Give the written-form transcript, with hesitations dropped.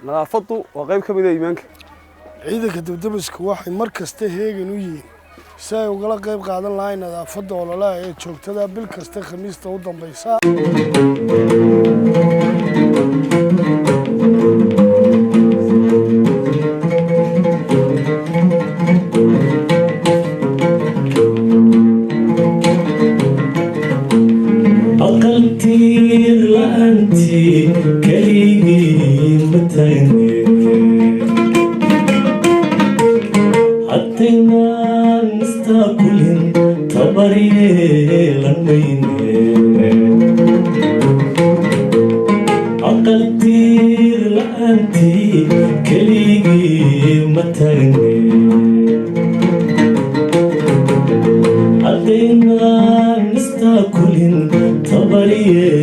nadaafadu waa qayb ka mid ah iimaanka ciidanka dibdamiska waxay mar kasta heegan u yihiin si ay ugala qayb qaadan lahayn nadaafadda ololaha ee joogtada bil kasta khamiista u dambaysa aqaltiir la'aantii keligii mataagne haddaynan istaakulin tabaryeelan mayne aqaltiir la'aantii keligii mataagne haddaynan istaakulin tabaryeelan